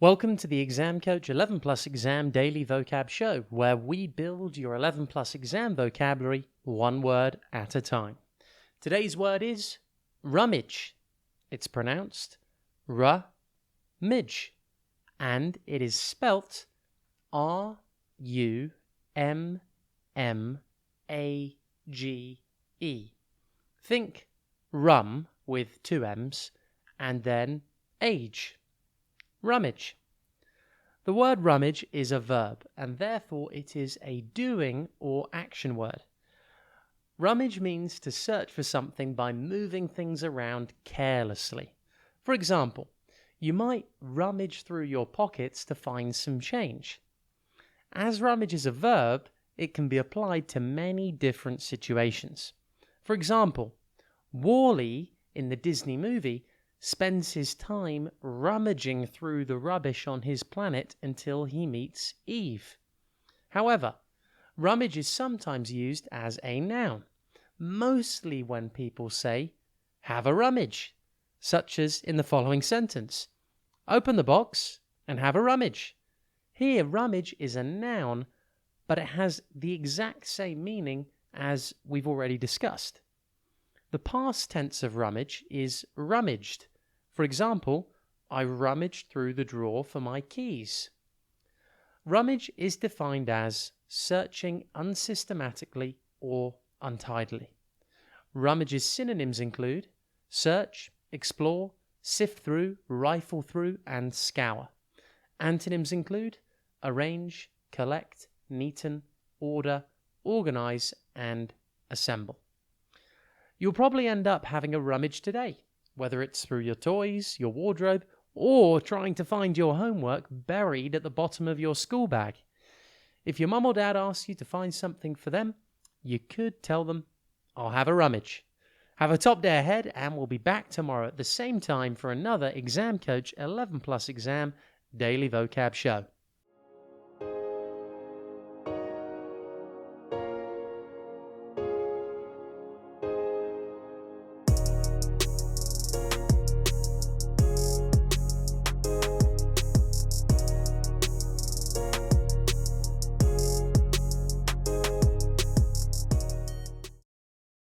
Welcome to the Exam Coach 11 Plus Exam Daily Vocab Show, where we build your 11 Plus exam vocabulary one word at a time. Today's word is rummage. It's pronounced Rummage, and it is spelt Rummage. Think rum with two M's and then age. Rummage. The word rummage is a verb, and therefore it is a doing or action word. Rummage means to search for something by moving things around carelessly. For example, you might rummage through your pockets to find some change. As rummage is a verb, it can be applied to many different situations. For example, Wall-E in the Disney movie spends his time rummaging through the rubbish on his planet until he meets Eve. However, rummage is sometimes used as a noun, mostly when people say, have a rummage, such as in the following sentence. Open the box and have a rummage. Here, rummage is a noun, but it has the exact same meaning as we've already discussed. The past tense of rummage is rummaged. For example, I rummaged through the drawer for my keys. Rummage is defined as searching unsystematically or untidily. Rummage's synonyms include search, explore, sift through, rifle through, and scour. Antonyms include arrange, collect, neaten, order, organize, and assemble. You'll probably end up having a rummage today, whether it's through your toys, your wardrobe, or trying to find your homework buried at the bottom of your school bag. If your mum or dad asks you to find something for them, you could tell them, I'll have a rummage. Have a top day ahead, and we'll be back tomorrow at the same time for another Exam Coach 11 Plus Exam Daily Vocab Show.